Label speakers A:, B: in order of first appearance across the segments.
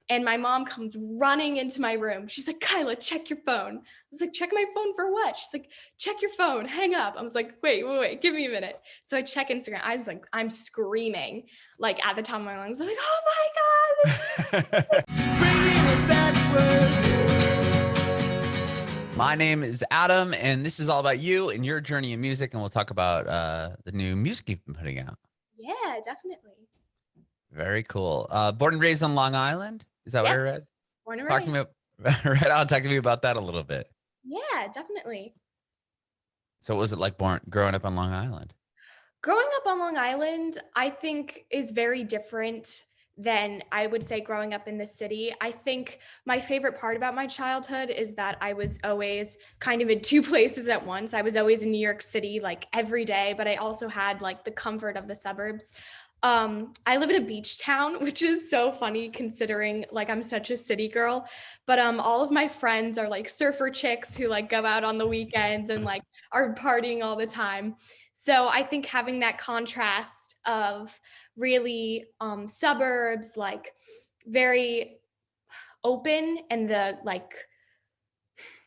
A: And my mom comes running into my room. She's like, Kyla, check your phone. I was like, check my phone for what? She's like, check your phone, hang up. I was like, wait, give me a minute. So I check Instagram. I was like, I'm screaming like at the top of my lungs. I'm like, oh my God.
B: My name is Adam, and this is all about you and your journey in music, and we'll talk about the new music you've been putting out.
A: Yeah, definitely.
B: Very cool. Born and raised on Long Island? Is that what I read?
A: Born and
B: Talk
A: raised.
B: to me, right on. Talk to me about that a little bit.
A: Yeah, definitely.
B: So what was it like growing up on Long Island?
A: Growing up on Long Island, I think is very different than I would say growing up in the city. I think my favorite part about my childhood is that I was always kind of in two places at once. I was always in New York City like every day, but I also had like the comfort of the suburbs. I live in a beach town, which is so funny considering like I'm such a city girl, but all of my friends are like surfer chicks who like go out on the weekends and like are partying all the time. So I think having that contrast of really suburbs, like very open, and the like,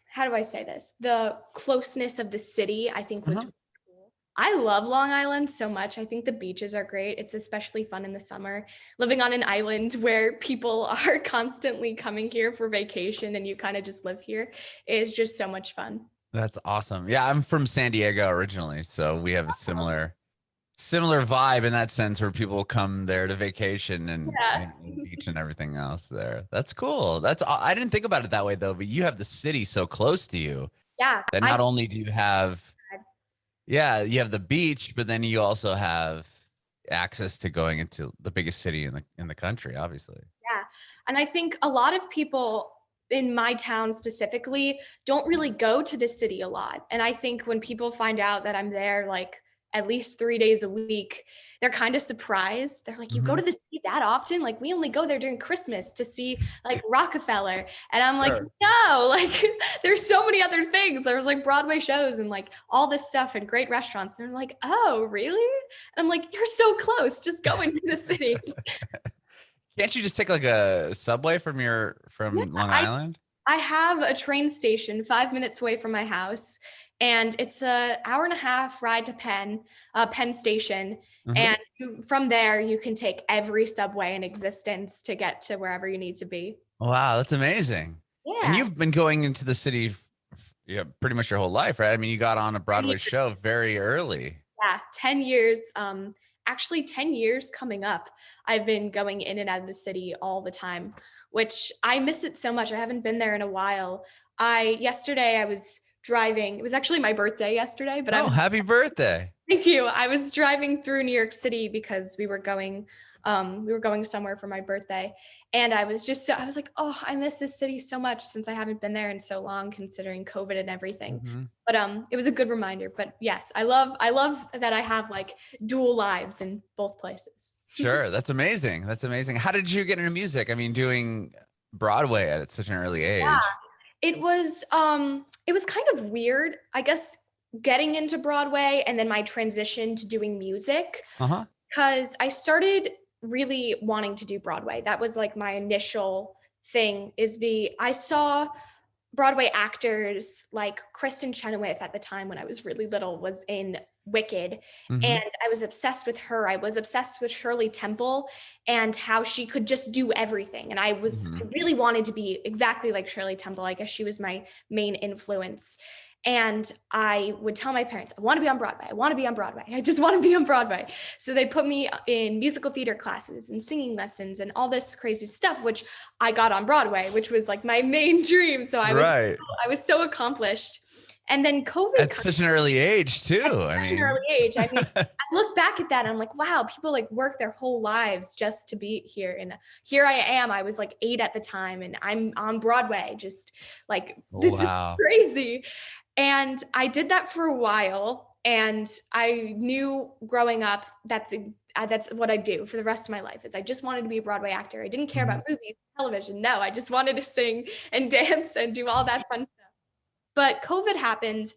A: how do I say this? The closeness of the city, I think was really cool. I love Long Island so much. I think the beaches are great. It's especially fun in the summer. Living on an island where people are constantly coming here for vacation and you kind of just live here is just so much fun.
B: That's awesome. Yeah, I'm from San Diego originally, so we have a similar vibe in that sense where people come there to vacation
A: Yeah.
B: and beach and everything else there. That's cool. I didn't think about it that way though, but you have the city so close to you
A: Yeah.
B: that not only do you have, yeah, you have the beach, but then you also have access to going into the biggest city in the country, obviously.
A: Yeah. And I think a lot of people in my town specifically don't really go to the city a lot. And I think when people find out that I'm there like at least 3 days a week, they're kind of surprised. They're like, you go
B: Mhm.
A: to the city that often? Like, we only go there during Christmas to see like Rockefeller. And I'm like,
B: Sure.
A: no, like there's so many other things. There's like Broadway shows and like all this stuff and great restaurants. And they're like, oh, really? And I'm like, you're so close. Just go into the city.
B: Can't you just take like a subway
A: Yeah,
B: from Long
A: I
B: Island?
A: I have a train station 5 minutes away from my house, and it's an hour and a half ride to Penn Station.
B: Mhm.
A: And from there, you can take every subway in existence to get to wherever you need to be.
B: Wow, that's amazing. And
A: Yeah,
B: you've been going into the city yeah, pretty much your whole life, right? I mean, you got on a
A: 10
B: Broadway
A: years.
B: show very early.
A: Yeah, 10 years. Actually, 10 years coming up. I've been going in and out of the city all the time, which I miss it so much. I haven't been there in a while. Yesterday I was driving. It was actually my birthday yesterday, but I
B: Oh,
A: was
B: happy birthday.
A: thank you. I was driving through New York City because we were going somewhere for my birthday. And I was like, oh, I miss this city so much since I haven't been there in so long, considering COVID and everything.
B: Mhm.
A: But it was a good reminder. But yes, I love that I have like dual lives in both places.
B: Sure, that's amazing. That's amazing. How did you get into music? I mean, doing Broadway at such an early age.
A: It was kind of weird, I guess, getting into Broadway and then my transition to doing music.
B: Uh-huh.
A: Because I started really wanting to do Broadway. That was like my initial thing I saw Broadway actors like Kristen Chenoweth at the time when I was really little was in Wicked, and
B: Mhm.
A: I was obsessed with her. I was obsessed with Shirley Temple and how she could just do everything. And I
B: Mhm.
A: really wanted to be exactly like Shirley Temple. I guess she was my main influence. And I would tell my parents, I want to be on Broadway. I want to be on Broadway. I just want to be on Broadway. So they put me in musical theater classes and singing lessons and all this crazy stuff, which I got on Broadway, which was like my main dream. So
B: Right.
A: I was so accomplished. And then COVID
B: At
A: kind
B: such an early age,
A: of
B: too. I
A: at such an
B: mean,
A: early age. I mean, I look back at that and I'm like, wow, people like work their whole lives just to be here. And here I am. I was like 8 at the time and I'm on Broadway, just like, this is
B: wow.
A: crazy. And I did that for a while. And I knew growing up, that's what I do for the rest of my life is I just wanted to be a Broadway actor. I didn't care
B: Mhm.
A: about movies, television. No, I just wanted to sing and dance and do all that fun stuff. But COVID happened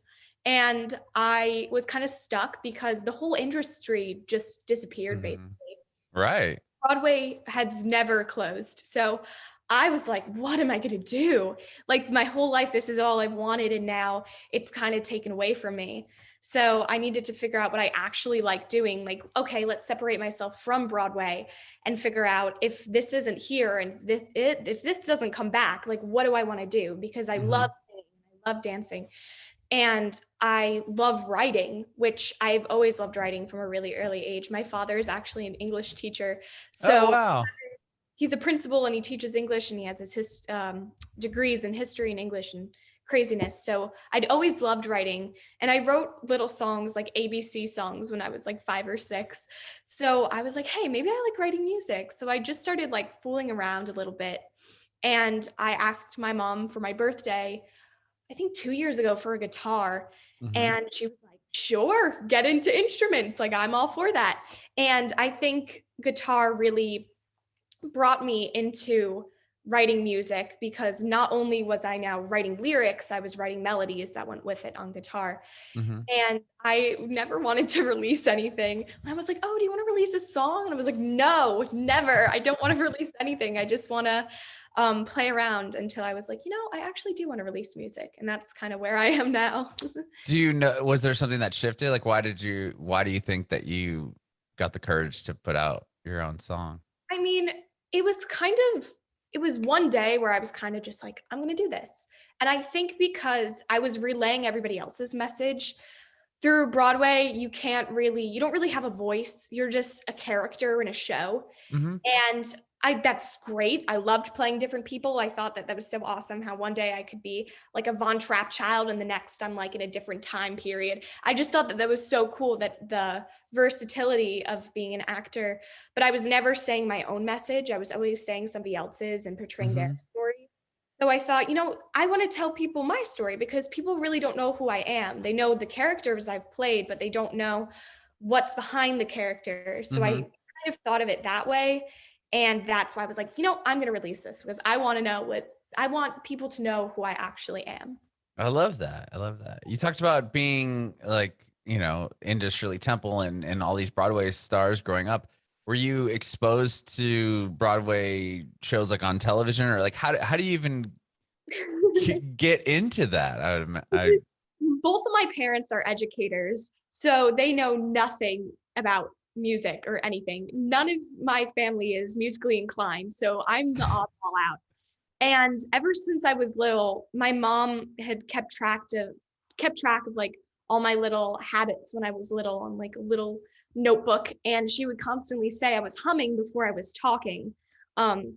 A: and I was kind of stuck because the whole industry just disappeared basically.
B: Mhm. Right.
A: Broadway has never closed. So I was like, what am I going to do? Like my whole life, this is all I've wanted. And now it's kind of taken away from me. So I needed to figure out what I actually like doing. Like, okay, let's separate myself from Broadway and figure out if this isn't here and if this doesn't come back, like, what do I want to do? Because I
B: Mm-hmm.
A: love singing, I love dancing. And I love writing, which I've always loved writing from a really early age. My father is actually an English teacher.
B: Oh,
A: So
B: wow.
A: he's a principal and he teaches English and he has his degrees in history and English and craziness. So I'd always loved writing. And I wrote little songs, like ABC songs, when I was like 5 or 6. So I was like, hey, maybe I like writing music. So I just started like fooling around a little bit. And I asked my mom for my birthday, I think 2 years ago, for a guitar.
B: Mm-hmm.
A: And she was like, sure, get into instruments. Like, I'm all for that. And I think guitar really brought me into writing music, because not only was I now writing lyrics, I was writing melodies that went with it on guitar.
B: Mm-hmm.
A: And I never wanted to release anything. I was like, oh, do you want to release a song? And I was like, no, never. I don't want to release anything. I just want to play around, until I was like, I actually do want to release music. And that's kind of where I am now.
B: Do you know, was there something that shifted? Like, why do you think that you got the courage to put out your own song?
A: I mean, it was one day where I was kind of just like, I'm going to do this. And I think because I was relaying everybody else's message through Broadway, you don't really have a voice. You're just a character in a show.
B: Mm-hmm.
A: And that's great. I loved playing different people. I thought that was so awesome, how one day I could be like a Von Trapp child and the next I'm like in a different time period. I just thought that was so cool, that the versatility of being an actor, but I was never saying my own message. I was always saying somebody else's and portraying their
B: Mm-hmm.
A: story. So I thought, I want to tell people my story, because people really don't know who I am. They know the characters I've played, but they don't know what's behind the characters. So I
B: Mm-hmm.
A: kind of thought of it that way. And that's why I was like, I'm going to release this, because I want people to know who I actually am.
B: I love that. I love that. You talked about being like, into Shirley Temple and all these Broadway stars growing up. Were you exposed to Broadway shows like on television, or like how do you even get into that?
A: Both of my parents are educators, so they know nothing about music or anything. None of my family is musically inclined, so I'm the oddball out. And ever since I was little, my mom had kept track of like all my little habits when I was little on like a little notebook, and she would constantly say I was humming before I was talking.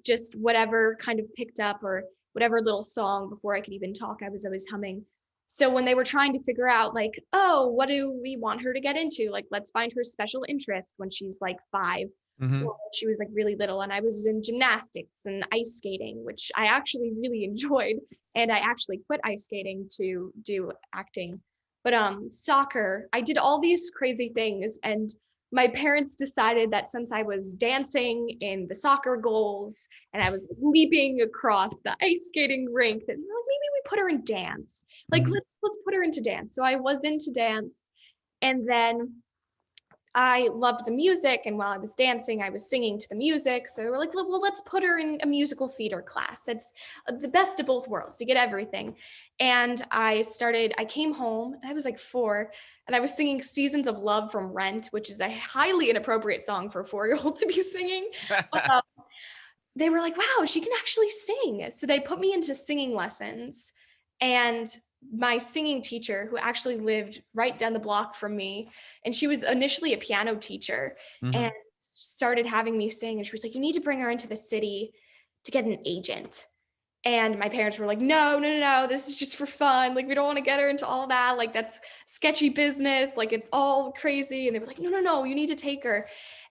A: Just whatever kind of picked up, or whatever little song before I could even talk, I was always humming. So when they were trying to figure out like, oh, what do we want her to get into? Like, let's find her special interest when she's like 5.
B: Mm-hmm.
A: Well, she was like really little, and I was in gymnastics and ice skating, which I actually really enjoyed. And I actually quit ice skating to do acting. But soccer, I did all these crazy things. And my parents decided that since I was dancing in the soccer goals and I was leaping across the ice skating rink, that like, maybe we put her in dance. Like,
B: Mm-hmm.
A: let's put her into dance. So I was into dance. And then I loved the music, and while I was dancing, I was singing to the music. So they were like, well, let's put her in a musical theater class. That's the best of both worlds. You get everything. And I came home, and I was like 4, and I was singing Seasons of Love from Rent, which is a highly inappropriate song for a 4-year-old to be singing. But they were like, wow, she can actually sing. So they put me into singing lessons. And my singing teacher, who actually lived right down the block from me, and she was initially a piano teacher,
B: Mm-hmm.
A: and started having me sing. And she was like, you need to bring her into the city to get an agent. And my parents were like, no, no, no, no, this is just for fun. Like, we don't want to get her into all that. Like, that's sketchy business. Like, it's all crazy. And they were like, no, no, no, you need to take her.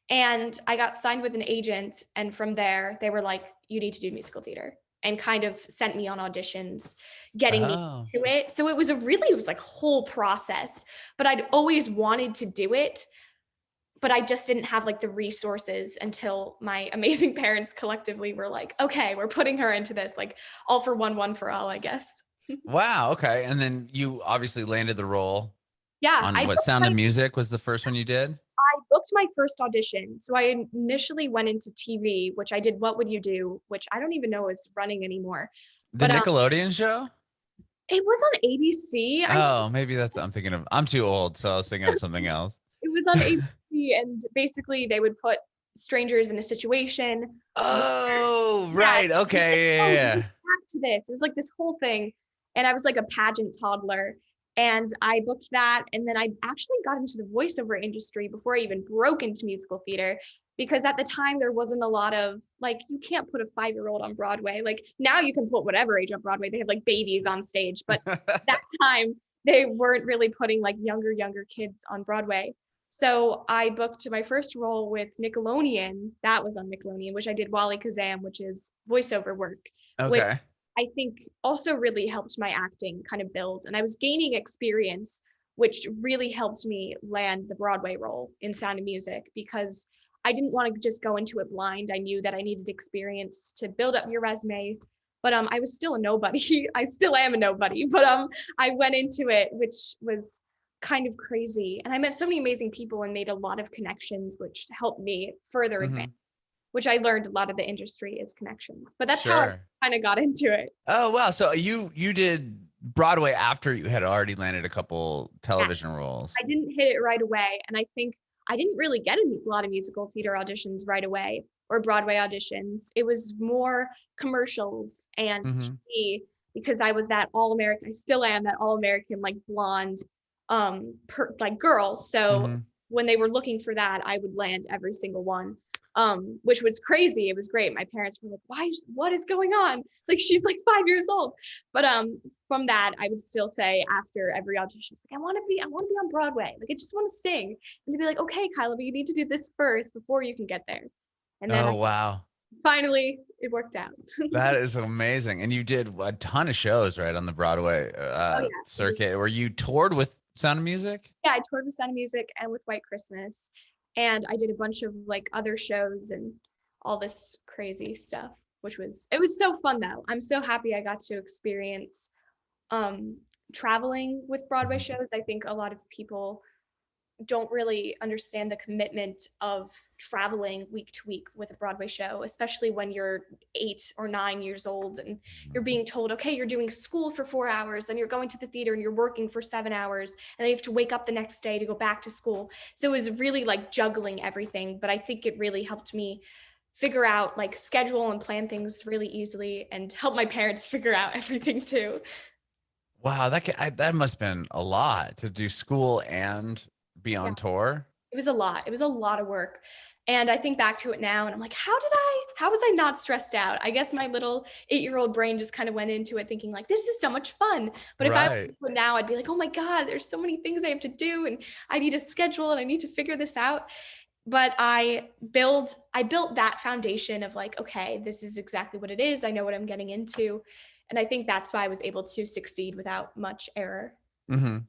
A: And I got signed with an agent. And from there, they were like, you need to do musical theater, and kind of sent me on auditions, getting me
B: Oh,
A: to it. So it was like whole process, but I'd always wanted to do it, but I just didn't have like the resources until my amazing parents collectively were like, okay, we're putting her into this, like all for one, one for all, I guess.
B: wow. Okay. And then you obviously landed the role
A: Yeah,
B: on what, Sound of Music was the first one you did?
A: booked my first audition. So I initially went into TV, which I did What Would You Do, which I don't even know is running anymore.
B: The
A: But
B: Nickelodeon show?
A: it was on ABC.
B: Oh, maybe that's I'm thinking of. I'm too old, so I was thinking of something else.
A: It was on ABC, and basically they would put strangers in a situation.
B: Oh,
A: Yeah,
B: right. Okay.
A: oh,
B: Yeah.
A: back to this. It was like this whole thing. And I was like a pageant toddler. And I booked that. And then I actually got into the voiceover industry before I even broke into musical theater. Because at the time, there wasn't a lot of like, you can't put a 5-year-old on Broadway. Like now you can put whatever age on Broadway. They have like babies on stage. But that time, they weren't really putting like younger kids on Broadway. So I booked my first role with Nickelodeon. That was on Nickelodeon, which I did Wally Kazam, which is voiceover work, which
B: Okay.
A: I think also really helped my acting kind of build. And I was gaining experience, which really helped me land the Broadway role in Sound of Music, because I didn't want to just go into it blind. I knew that I needed experience to build up your resume. But I was still a nobody. I still am a nobody. But I went into it, which was kind of crazy. And I met so many amazing people and made a lot of connections, which helped me further advance,
B: Hmm.
A: which I learned a lot of the industry is connections. But that's how I
B: Sure.
A: kind of got into it.
B: Oh wow. So you did Broadway after you had already landed a couple
A: Yeah,
B: television roles.
A: I didn't hit it right away. And I think I didn't really get a lot of musical theater auditions right away or Broadway auditions. It was more commercials and
B: Hmm.
A: TV, because I was that all American. I still am that all American, like blonde, like girl. So
B: Hmm.
A: when they were looking for that, I would land every single one. Which was crazy. It was great. My parents were like, what is going on? Like she's like 5 years old. But from that, I would still say after every audition, it's like, I want to be on Broadway. Like I just want to sing. And they'd be like, okay, Kyla, but you need to do this first before you can get there. And then
B: Oh wow.
A: finally it worked out.
B: That is amazing. And you did a ton of shows, right, on the Broadway
A: Oh yeah.
B: circuit. Were you toured with Sound of Music?
A: Yeah, I toured with Sound of Music and with White Christmas. And I did a bunch of like other shows and all this crazy stuff, it was so fun though. I'm so happy I got to experience um traveling with Broadway
B: Mhm.
A: shows. I think a lot of people don't really understand the commitment of traveling week to week with a Broadway show, especially when you're 8 or 9 years old and you're being told, okay, you're doing school for 4 hours, then you're going to the theater and you're working for 7 hours, and then you have to wake up the next day to go back to school. So it was really like juggling everything, but I think it really helped me figure out like schedule and plan things really easily and help my parents figure out everything too.
B: Wow, that must have been a lot to do school and be
A: Yeah.
B: on tour.
A: It was a lot. It was a lot of work. And I think back to it now and I'm like, how was I not stressed out? I guess my little 8-year-old brain just kind of went into it thinking like, this is so much fun. But if I
B: Right.
A: were now, I'd be like, oh my God, there's so many things I have to do and I need a schedule and I need to figure this out. But I built that foundation of like, okay, this is exactly what it is. I know what I'm getting into. And I think that's why I was able to succeed without much error.
B: Hmm.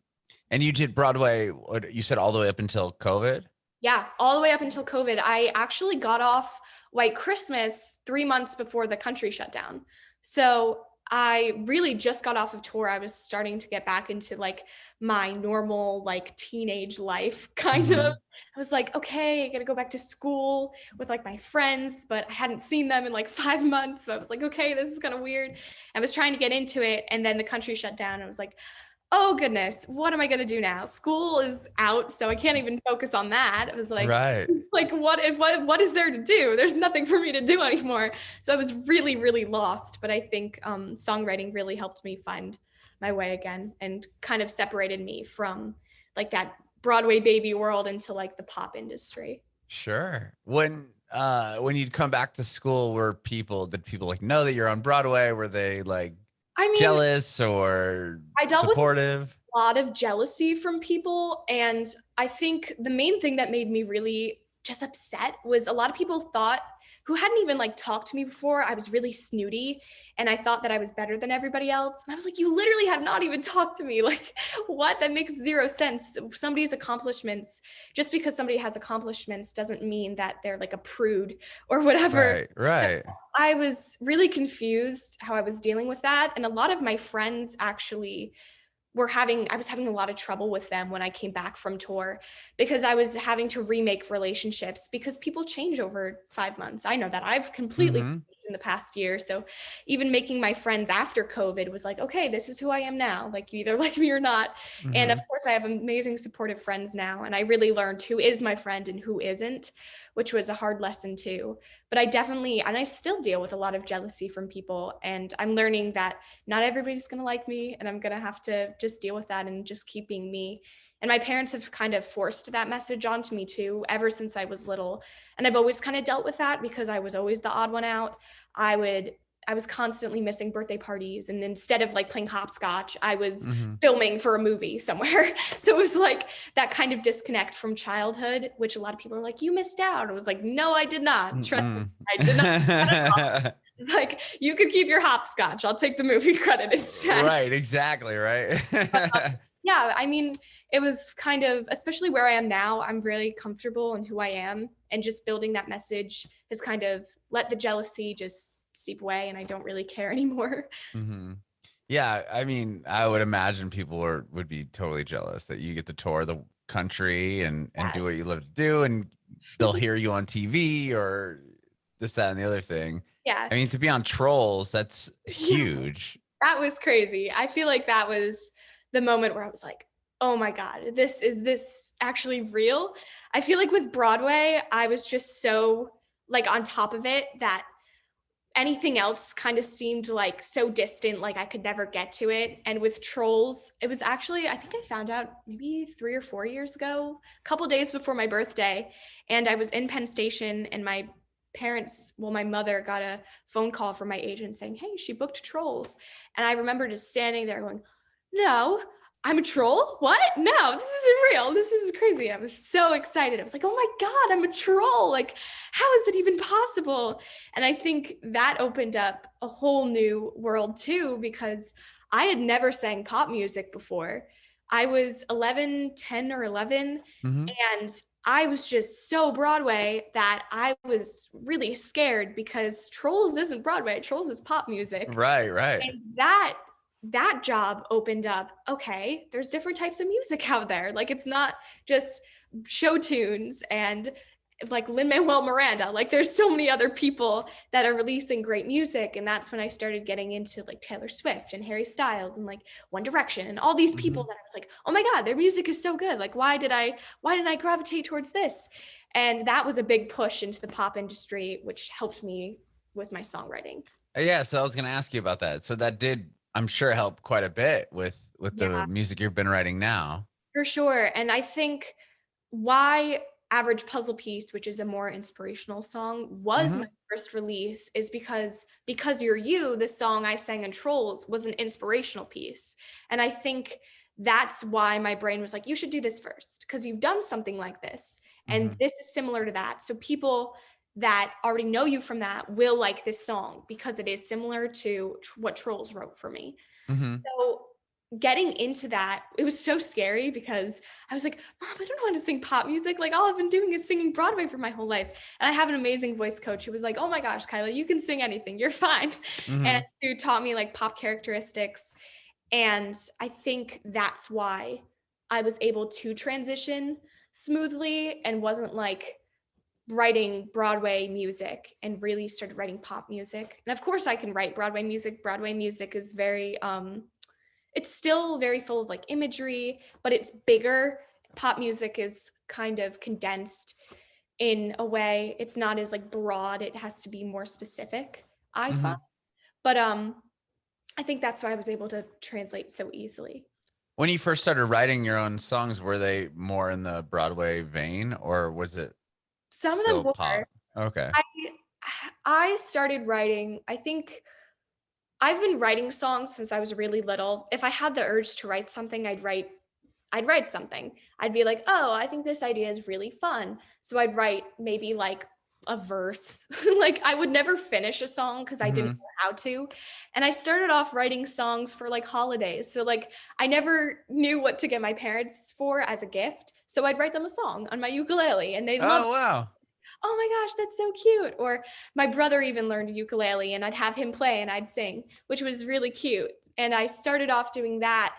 B: And you did Broadway, you said all the way up until COVID?
A: Yeah, all the way up until COVID. I actually got off White Christmas 3 months before the country shut down. So I really just got off of tour. I was starting to get back into like my normal like teenage life kind of.
B: Hmm.
A: I was like, okay, I gotta go back to school with like my friends, but I hadn't seen them in like 5 months. So I was like, okay, this is kind of weird. I was trying to get into it, and then the country shut down. I was like, oh goodness, what am I going to do now? School is out, so I can't even focus on that. It was
B: Right.
A: like what is there to do? There's nothing for me to do anymore. So I was really, really lost. But I think songwriting really helped me find my way again and kind of separated me from like that Broadway baby world into like the pop industry.
B: Sure. When you'd come back to school, did people like know that you're on Broadway? Were they like
A: I mean,
B: jealous or
A: I dealt with
B: supportive?
A: lot of jealousy from people. And I think the main thing that made me really just upset was a lot of people thought, who hadn't even like talked to me before, I was really snooty and I thought that I was better than everybody else. And I was like, you literally have not even talked to me. Like, what? That makes zero sense. Somebody's accomplishments, just because somebody has accomplishments doesn't mean that they're like a prude or whatever.
B: Right, right.
A: I was really confused how I was dealing with that. And a lot of my friends actually I was having a lot of trouble with them when I came back from tour because I was having to remake relationships because people change over 5 months. I know that I've completely
B: Mm-hmm.
A: changed in the past year. So even making my friends after COVID was like, okay, this is who I am now. Like you either like me or not. And of
B: Mm-hmm.
A: course I have amazing supportive friends now. And I really learned who is my friend and who isn't, which was a hard lesson too. But I still deal with a lot of jealousy from people. And I'm learning that not everybody's going to like me, and I'm going to have to just deal with that and just keep being me. And my parents have kind of forced that message onto me too, ever since I was little. And I've always kind of dealt with that because I was always the odd one out. I was constantly missing birthday parties. And instead of like playing hopscotch, I was
B: Mm-hmm.
A: filming for a movie somewhere. So it was like that kind of disconnect from childhood, which a lot of people are like, you missed out. I was like, no, I did not. Trust me, I did not. It's like, you could keep your hopscotch. I'll take the movie credit instead.
B: Right, exactly, right.
A: Yeah, I mean, it was kind of, especially where I am now, I'm really comfortable in who I am. And just building that message has kind of let the jealousy just seep away, and I don't really care anymore.
B: Mm-hmm. Yeah, I mean, I would imagine people would be totally jealous that you get to tour the country and do
A: Yes.
B: what you love to do, and they'll hear you on TV or this, that, and the other thing.
A: Yeah.
B: I mean, to be on Trolls, that's
A: Yeah.
B: huge.
A: That was crazy. I feel like that was the moment where I was like, oh my God, this actually real? I feel like with Broadway, I was just so like on top of it that anything else kind of seemed like so distant, like I could never get to it. And with Trolls, it was actually, I think I found out maybe 3 or 4 years ago, a couple days before my birthday. And I was in Penn Station, and my mother got a phone call from my agent saying, hey, she booked Trolls. And I remember just standing there going, no, I'm a troll? What? No, this isn't real. This is crazy. I was so excited. I was like, oh my God, I'm a troll. Like, how is it even possible? And I think that opened up a whole new world too, because I had never sang pop music before. I was 11, 10 or 11,
B: Mm-hmm.
A: and I was just so Broadway that I was really scared because Trolls isn't Broadway, Trolls is pop music.
B: Right, right.
A: And that job opened up, okay, there's different types of music out there. Like it's not just show tunes and like Lin-Manuel Miranda. Like there's so many other people that are releasing great music. And that's when I started getting into like Taylor Swift and Harry Styles and like One Direction and all these people
B: Mm-hmm.
A: that I was like, oh my God, their music is so good. Like why didn't I gravitate towards this? And that was a big push into the pop industry, which helped me with my songwriting.
B: Yeah, so I was gonna ask you about that. So that did, I'm sure, help quite a bit with
A: Yeah.
B: the music you've been writing now.
A: For sure. And I think why Average Puzzle Piece, which is a more inspirational song, was my
B: Mm-hmm.
A: first release is because You're You, the song I sang in Trolls, was an inspirational piece. And I think that's why my brain was like, you should do this first, because you've done something like this. And
B: Mm-hmm.
A: this is similar to that. So people that already know you from that will like this song because it is similar to what Trolls wrote for me.
B: Mm-hmm.
A: So getting into that, it was so scary because I was like, Mom, I don't know how to sing pop music. Like all I've been doing is singing Broadway for my whole life. And I have an amazing voice coach who was like, oh my gosh, Kyla, you can sing anything. You're fine. And
B: Mm-hmm.
A: who taught me like pop characteristics. And I think that's why I was able to transition smoothly and wasn't like writing Broadway music and really started writing pop music. And of course I can write Broadway music. Broadway music is very it's still very full of like imagery, but it's bigger. Pop music is kind of condensed in a way. It's not as like broad. It has to be more specific, I
B: Mm-hmm.
A: find. But I think that's why I was able to translate so easily.
B: When you first started writing your own songs, were they more in the Broadway vein, or was it
A: Some of them
B: still
A: were.
B: pop? Okay.
A: I I started writing, I think I've been writing songs since I was really little. If I had the urge to write something, I'd write something. I'd be like, "Oh, I think this idea is really fun." So I'd write maybe like a verse. Like I would never finish a song because I didn't
B: Mm-hmm.
A: know how to. And I started off writing songs for like holidays. So like I never knew what to get my parents for as a gift. So I'd write them a song on my ukulele and they loved,
B: Oh wow.
A: oh my gosh, that's so cute. Or my brother even learned ukulele and I'd have him play and I'd sing, which was really cute. And I started off doing that.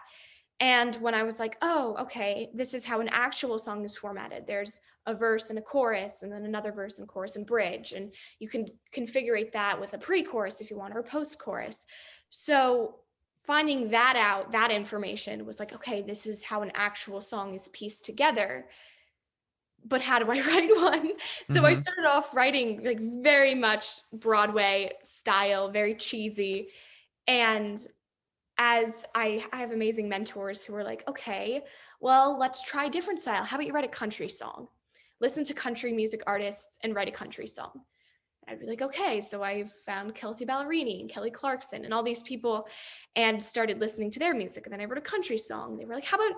A: And when I was like, oh, okay, this is how an actual song is formatted. There's a verse and a chorus, and then another verse and chorus and bridge. And you can configure that with a pre-chorus if you want, or a post-chorus. So finding that out, that information was like, okay, this is how an actual song is pieced together. But how do I write one? So I
B: Mm-hmm.
A: started off writing like very much Broadway style, very cheesy. And as I have amazing mentors who are like, okay, well, let's try a different style. How about you write a country song? Listen to country music artists and write a country song. I'd be like, okay. So I found Kelsey Ballerini and Kelly Clarkson and all these people and started listening to their music. And then I wrote a country song. They were like, how about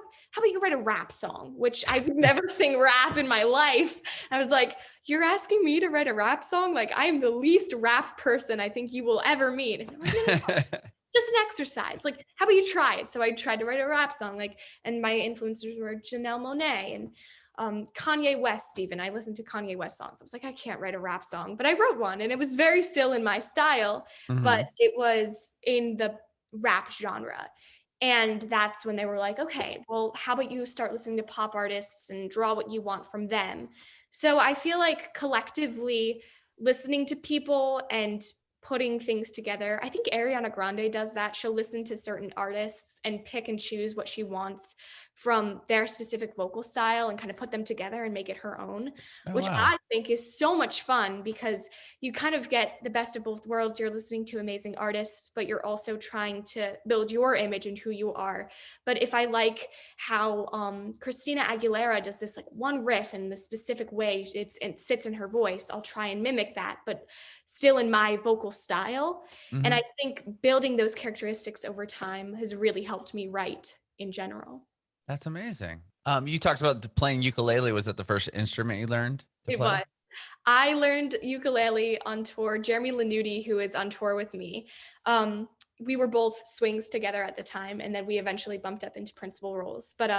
A: you write a rap song? Which I would never sing rap in my life. I was like, you're asking me to write a rap song? Like, I am the least rap person I think you will ever meet. And they're like, no, just an exercise. Like, how about you try it? So I tried to write a rap song, like, and my influencers were Janelle Monáe and Kanye West. Even I listened to Kanye West songs. I was like, I can't write a rap song, but I wrote one, and it was very still in my style, but
B: Mm-hmm.
A: it was in the rap genre. And that's when they were like, okay, well, how about you start listening to pop artists and draw what you want from them? So I feel like collectively listening to people and putting things together. I think Ariana Grande does that. She'll listen to certain artists and pick and choose what she wants from their specific vocal style and kind of put them together and make it her own,
B: Oh,
A: which
B: wow.
A: I think is so much fun because you kind of get the best of both worlds. You're listening to amazing artists, but you're also trying to build your image and who you are. But if I like how Christina Aguilera does this like one riff in the specific way it sits in her voice, I'll try and mimic that, but still in my vocal style. And
B: Mm-hmm.
A: I think building those characteristics over time has really helped me write in general.
B: That's amazing. You talked about playing ukulele. Was that the first instrument you learned to
A: It
B: play?
A: was. I learned ukulele on tour. Jeremy Lanuti, who is on tour with me, we were both swings together at the time, and then we eventually bumped up into principal roles. But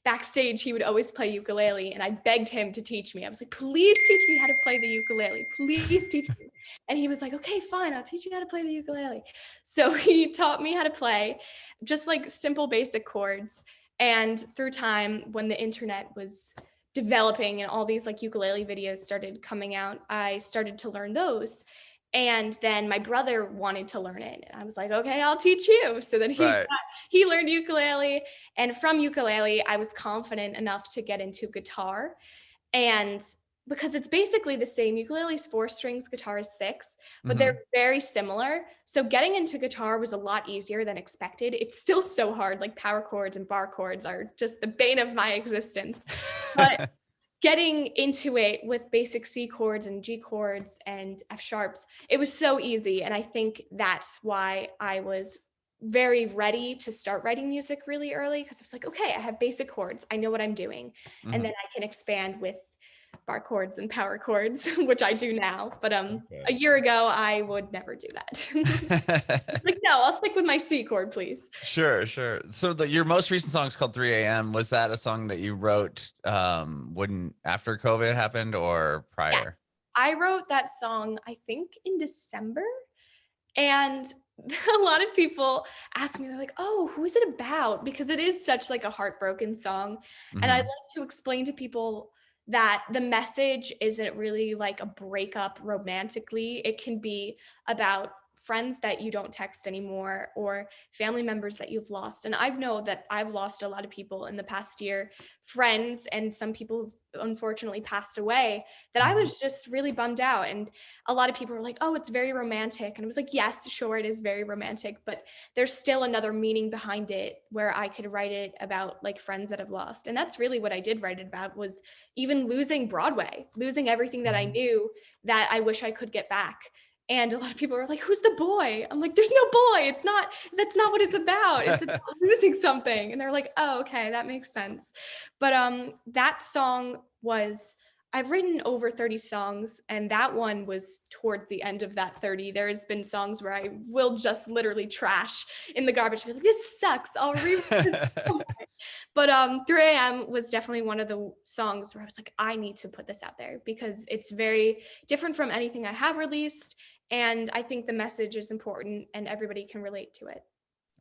A: backstage, he would always play ukulele, and I begged him to teach me. I was like, please teach me how to play the ukulele. Please teach me. And he was like, okay, fine, I'll teach you how to play the ukulele. So he taught me how to play just like simple basic chords. And through time, when the internet was developing and all these like ukulele videos started coming out, I started to learn those. And then my brother wanted to learn it. And I was like, okay, I'll teach you. So then
B: Right.
A: he learned ukulele. And from ukulele, I was confident enough to get into guitar. And because it's basically the same, ukulele's 4 strings, guitar is 6, but
B: Mm-hmm.
A: they're very similar. So getting into guitar was a lot easier than expected. It's still so hard. Like power chords and bar chords are just the bane of my existence. But getting into it with basic C chords and G chords and F sharps, it was so easy. And I think that's why I was very ready to start writing music really early, because I was like, okay, I have basic chords. I know what I'm doing. And
B: Mm-hmm.
A: then I can expand with bar chords and power chords, which I do now. But a year ago, I would never do that.
B: Okay.
A: Like, no, I'll stick with my C chord, please.
B: Sure, sure. So your most recent song is called 3 a.m. Was that a song that you wrote when after COVID happened or
A: Yes.
B: prior?
A: I wrote that song, I think in December. And a lot of people ask me, they're like, oh, who is it about? Because it is such like a heartbroken song. And I
B: Mm-hmm.
A: like to explain to people that the message isn't really like a breakup romantically. It can be about friends that you don't text anymore or family members that you've lost. And I know that I've lost a lot of people in the past year, friends, and some people who've unfortunately passed away, that I
B: Mm-hmm.
A: was just really bummed out. And a lot of people were like, oh, it's very romantic. And I was like, yes, sure, it is very romantic, but there's still another meaning behind it where I could write it about like friends that I've lost. And that's really what I did write it about, was even losing Broadway, losing everything that I
B: Mm-hmm.
A: knew that I wish I could get back. And a lot of people are like, who's the boy? I'm like, there's no boy. It's not, that's not what it's about. It's about losing something. And they're like, oh, okay, that makes sense. But that song was, I've written over 30 songs, and that one was toward the end of that 30. There's been songs where I will just literally trash in the garbage, be like, this sucks. I'll rewrite this. But 3 a.m. was definitely one of the songs where I was like, I need to put this out there because it's very different from anything I have released. And I think the message is important and everybody can relate to it.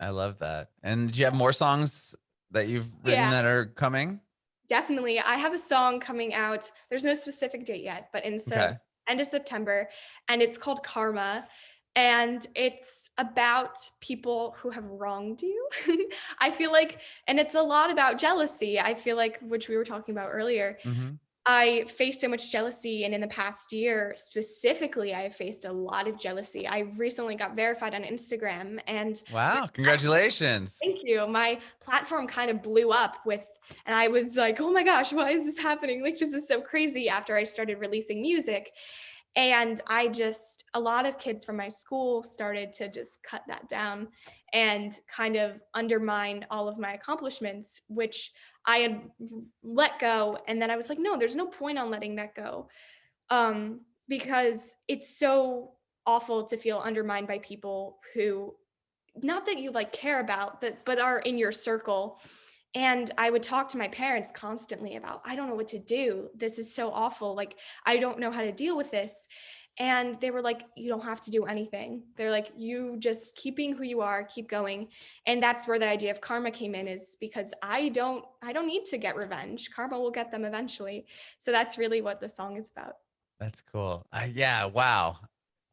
B: I love that. And do you have more songs that you've written
A: Yeah,
B: that are coming?
A: definitely. I have a song coming out. There's no specific date yet, but
B: Okay.
A: end of September, and it's called Karma. And it's about people who have wronged you. I feel like, and it's a lot about jealousy. I feel like, which we were talking about earlier.
B: Mhm.
A: I faced so much jealousy, and in the past year specifically, I have faced a lot of jealousy. I recently got verified on Instagram, and
B: Wow, congratulations.
A: thank you. My platform kind of blew up and I was like, oh my gosh, why is this happening? Like, this is so crazy after I started releasing music. And a lot of kids from my school started to just cut that down and kind of undermine all of my accomplishments, which I had let go. And then I was like, no, there's no point on letting that go. Because it's so awful to feel undermined by people who not that you like care about, but are in your circle. And I would talk to my parents constantly about, I don't know what to do. This is so awful. Like, I don't know how to deal with this. And they were like, you don't have to do anything. They're like, you just keep being who you are, keep going. And that's where the idea of karma came in, is because I don't need to get revenge. Karma will get them eventually. So that's really what the song is about.
B: That's cool. Yeah, wow.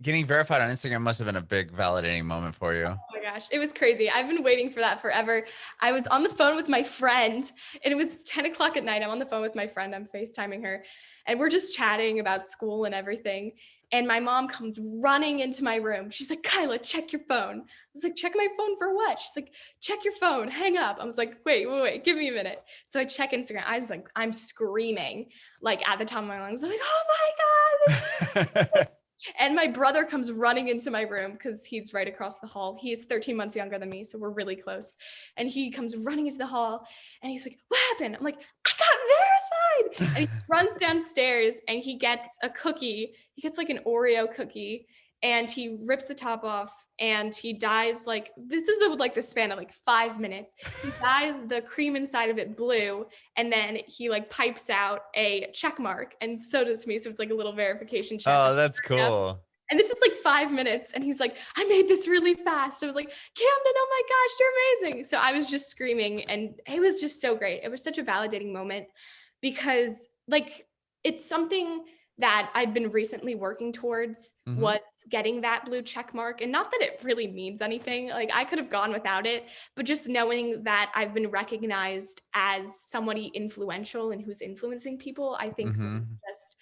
B: Getting verified on Instagram must have been a big validating moment for you.
A: Oh my gosh, it was crazy. I've been waiting for that forever. I was on the phone with my friend, and it was 10 o'clock at night. I'm on the phone with my friend. I'm FaceTiming her, and we're just chatting about school and everything. And my mom comes running into my room. She's like, Kyla, check your phone. I was like, check my phone for what? She's like, check your phone, hang up. I was like, wait, give me a minute. So I check Instagram. I was like, I'm screaming, like at the top of my lungs. I'm like, oh my God, and my brother comes running into my room because he's right across the hall. He is 13 months younger than me, so we're really close. And he comes running into the hall and he's like, what happened? I'm like, I got verified. And he runs downstairs and he gets a cookie. He gets like an Oreo cookie, and he rips the top off and he dyes, like, this is like the span of like 5 minutes. He dyes the cream inside of it blue, and then he like pipes out a check mark, and so does me. So it's like a little verification check.
B: Oh, that's cool.
A: And this is like 5 minutes. And he's like, I made this really fast. I was like, Camden, oh my gosh, you're amazing. So I was just screaming, and it was just so great. It was such a validating moment because, like, it's something that I'd been recently working towards,
B: Mhm.
A: was getting that blue check mark. And not that it really means anything. Like, I could have gone without it, but just knowing that I've been recognized as somebody influential and who's influencing people, I think was
B: Mhm.
A: just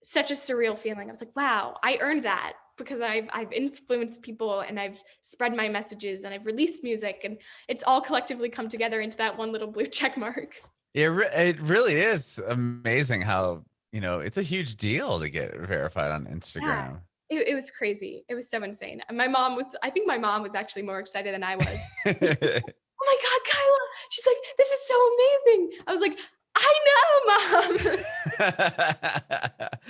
A: such a surreal feeling. I was like, wow, I earned that because I've influenced people, and I've spread my messages, and I've released music, and it's all collectively come together into that one little blue check mark.
B: It really is amazing how, it's a huge deal to get verified on
A: Yeah.
B: Instagram.
A: It was crazy. It was so insane. And I think my mom was actually more excited than I was. Oh my God, Kyla. She's like, this is so amazing. I was like, I know, mom.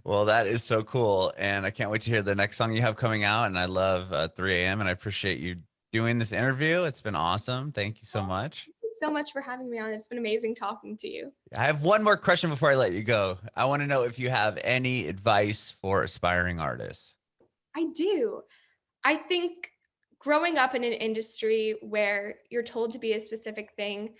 B: Well, that is so cool. And I can't wait to hear the next song you have coming out. And I love 3 a.m. and I appreciate you doing this interview. It's been awesome. Thank you so much.
A: Thank you so much for having me on. It's been amazing talking to you.
B: I have one more question before I let you go. I want to know if you have any advice for aspiring artists.
A: I do. I think growing up in an industry where you're told to be a specific thing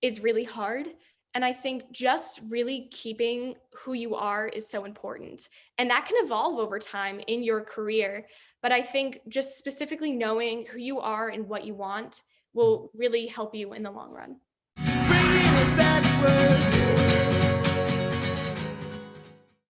A: is really hard. And I think just really keeping who you are is so important. And that can evolve over time in your career. But I think just specifically knowing who you are and what you want will really help you in the long run.
B: Bringing it backward.